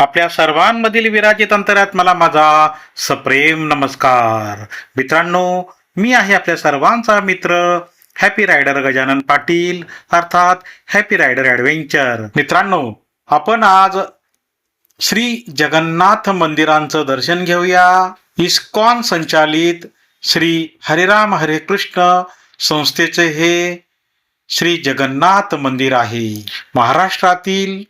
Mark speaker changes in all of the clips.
Speaker 1: आपल्या सर्वांमधील विराजित अंतरात्म्याला माझा सप्रेम नमस्कार. मित्रांनो, मी आहे आपल्या सर्वांचा मित्र हॅपी रायडर गजानन पाटील, अर्थात हॅपी रायडर ॲडव्हेंचर. मित्रांनो, आपण आज श्री जगन्नाथ मंदिरांचं दर्शन घेऊया. इस्कॉन संचालित श्री हरिराम हरे कृष्ण संस्थेचे हे श्री जगन्नाथ मंदिर आहे. महाराष्ट्रातील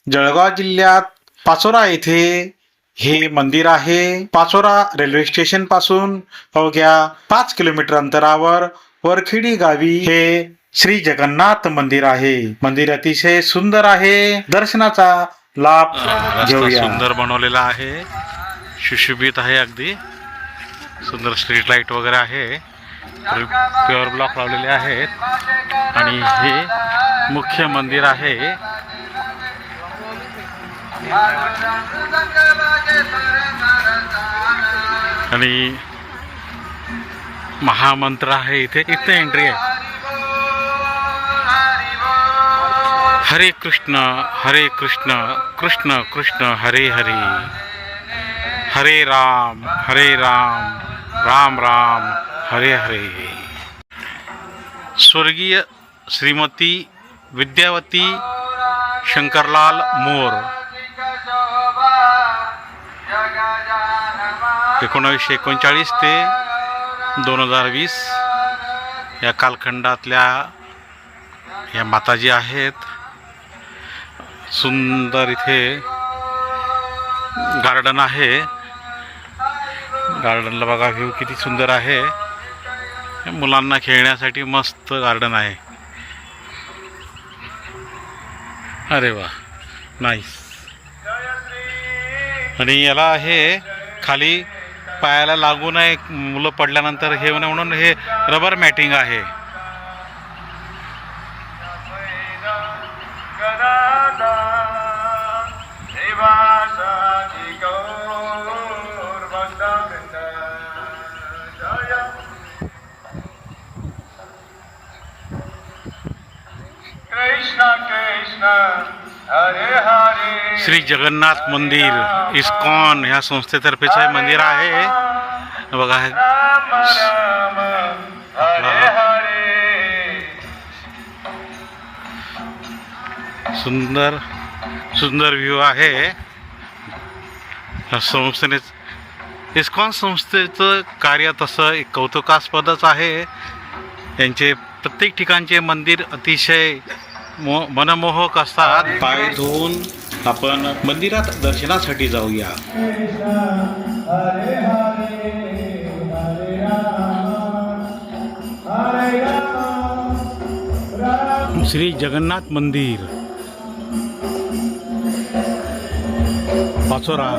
Speaker 1: जळगाव जिल्ह्यात पाचोरा येथे हे मंदिर आहे. पाचोरा रेल्वे स्टेशन पासून अवघ्या 5 किलोमीटर अंतरावर वरखेडी गावी हे श्री जगन्नाथ मंदिर आहे. मंदिर अतिशय सुंदर आहे. दर्शनाचा लाभ घेऊया.
Speaker 2: सुंदर बनवलेला आहे, सुशोभित आहे, अगदी सुंदर स्ट्रीट लाईट वगैरे आहे, प्युअर ब्लॉक लावलेले आहेत आणि हे मुख्य मंदिर आहे. आणि महामंत्र आहे, इथे एंट्री आहे. हरे कृष्ण कृष्ण कृष्ण हरे हरे, हरे राम राम राम हरे हरे. स्वर्गीय श्रीमती विद्यावती शंकरलाल मोर 1939 ते 2020 या कालखंडातल्या या माताजी आहेत. सुंदर इथे गार्डन आहे. गार्डनला बघा, व्ह्यू किती सुंदर आहे. मुलांना खेळण्यासाठी मस्त गार्डन आहे. अरे वा, नाईस. आणि याला हे खाली पायाला लागू नये, मुलं पडल्यानंतर हे होणे म्हणून हे रबर मॅटिंग आहे. श्री जगन्नाथ मंदिर इस्कॉन ह्या संस्थेतर्फेचे मंदिर आहे. बघा, सुंदर सुंदर व्ह्यू आहे. संस्थेने इस्कॉन संस्थेचं कार्य तसं एक कौतुकास्पदच आहे. यांचे प्रत्येक ठिकाणचे मंदिर अतिशय मनमोहक असतात.
Speaker 1: पाय धुवून आपण मंदिरात दर्शनासाठी जाऊया. श्री जगन्नाथ मंदिर पाचोरा.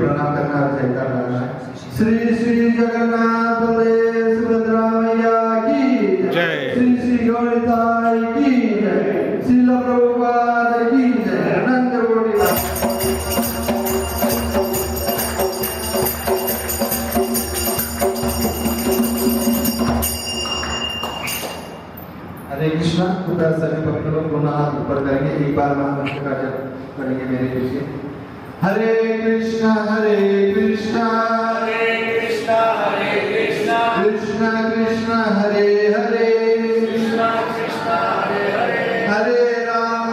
Speaker 3: प्रणाम करना श्री श्री जगन्नाथ बलदेव सुभद्रा मैया की
Speaker 2: जय।
Speaker 3: श्री श्री गौरीताई की जय। श्रील प्रभुपाद की जय। अनंत कोटि हरे कृष्णा। कृपया सभी भक्त लोग पुनः हाथ ऊपर करेंगे, एक बार महामंत्र का जप करेंगे मेरे पीछे। हरे कृष्णा हरे कृष्णा कृष्णा कृष्णा हरे हरे हरे राम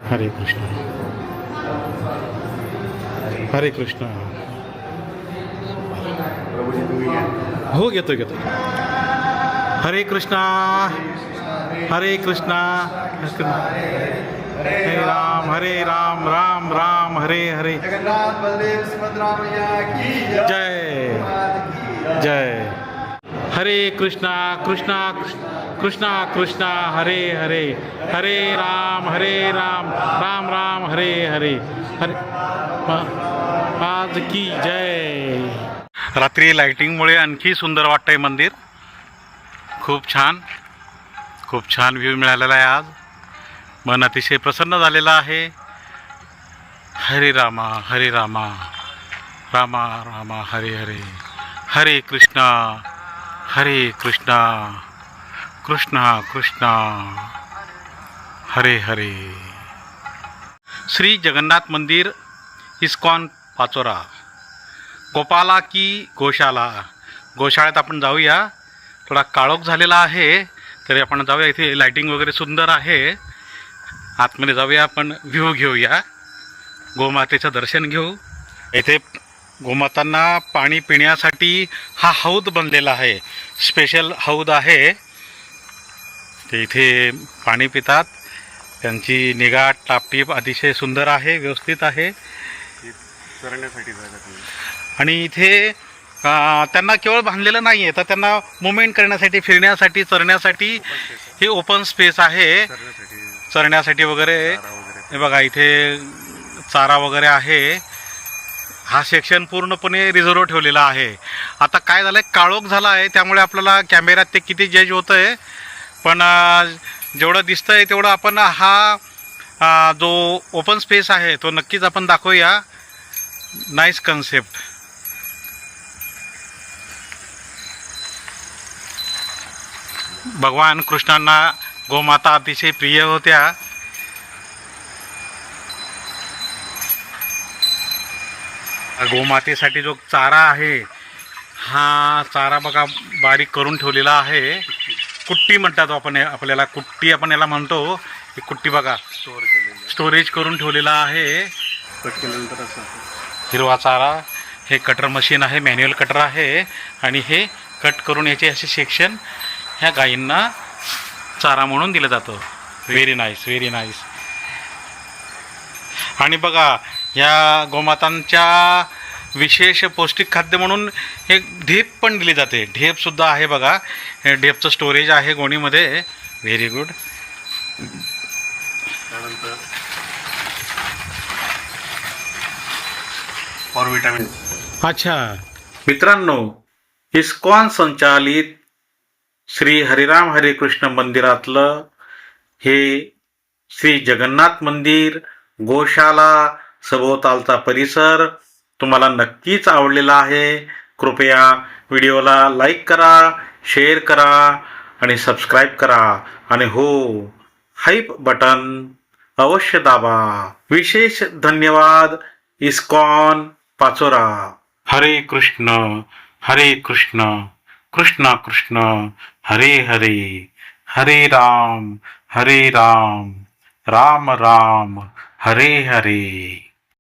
Speaker 2: हरे कृष्ण हरे कृष्ण। हो घेतो हरे कृष्णा हरे कृष्णा हरे राम राम राम हरे हरे।
Speaker 3: जगन्नाथ बलदेव सुभद्रा मैया की
Speaker 2: जय जय। हरे कृष्णा कृष्णा कृष्णा कृष्णा हरे हरे हरे राम राम राम हरे हरे हरे आज की जय। रात्री लाइटिंगमुळे आणखी सुंदर वाटतंय मंदिर। खूप छान व्ह्यू मिळालेला आहे आज। मन अतिशय प्रसन्न झालेलं आहे। हरे रामा रामा रामा हरे हरे हरे कृष्णा कृष्णा कृष्णा हरे हरे। श्री जगन्नाथ मंदिर इस्कॉन पाचोरा गोपाला की गोशाळेत आपण जाऊया। थोडा काळोख झालेला आहे तरी आपण जाऊया। इथे लाइटिंग वगैरे सुंदर आहे। आतमध्ये जाऊया, आपण व्ह्यू घेऊया, गोमातेचं दर्शन घेऊ। इथे गोमातांना पाणी पिण्यासाठी हा हौद बनलेला आहे, स्पेशल हौद आहे। ते इथे पाणी पितात। त्यांची निगा टापटीप अतिशय सुंदर आहे, व्यवस्थित आहे। आणि इथे त्यांना केवळ बांधलेलं नाही आहे, तर त्यांना मुवमेंट करण्यासाठी, फिरण्यासाठी, चरण्यासाठी हे ओपन स्पेस आहे। चरण्यासाठी वगैरे हे बघा, इथे चारा वगैरे आहे। हा सेक्शन पूर्णपणे रिझर्व ठेवलेला आहे। आता काय झालं आहे, काळोख झाला आहे, त्यामुळे आपल्याला कॅमेऱ्यात ते किती जज होतं आहे, पण जेवढं दिसतं आहे तेवढं आपण हा जो ओपन स्पेस आहे तो नक्कीच आपण दाखवूया। Nice concept. भगवान कृष्णांना गोमाता अतिशय प्रिय होत्या. गोमातेसाठी जो चारा आहे, हा चारा बघा बारीक करून ठेवलेला आहे. कुट्टी म्हणतात आपण, आपल्याला कुट्टी आपण याला म्हणतो. ही कुट्टी बघा स्टोरेज करून ठेवलेला आहे. हिरवा चारा. हे कटर मशीन आहे, मॅन्युअल कटर आहे. आणि हे कट करून याचे असे सेक्शन ह्या गायींना चारा म्हणून दिलं जातं. Very nice, very nice. आणि बघा या गोमातांच्या विशेष पौष्टिक खाद्य म्हणून हे ढेप पण दिली जाते. ढेपसुद्धा आहे बघा. हे ढेपचं स्टोरेज आहे गोणीमध्ये. Very good.
Speaker 4: त्यानंतर फॉर विटामिन.
Speaker 2: अच्छा.
Speaker 1: मित्रांनो, इस्कॉन संचालित श्री हरिराम हरे कृष्ण मंदिरातलं हे श्री जगन्नाथ मंदिर, गोशाला, सभोवतालचा परिसर तुम्हाला नक्कीच आवडलेला आहे. कृपया व्हिडिओला लाईक करा, शेअर करा आणि सबस्क्राईब करा. आणि हो, हाईप बटन अवश्य दाबा. विशेष धन्यवाद इस्कॉन पाचोरा. हरे कृष्ण हरे कृष्ण कृष्ण कृष्ण हरे हरे, हरे राम राम राम हरे हरे.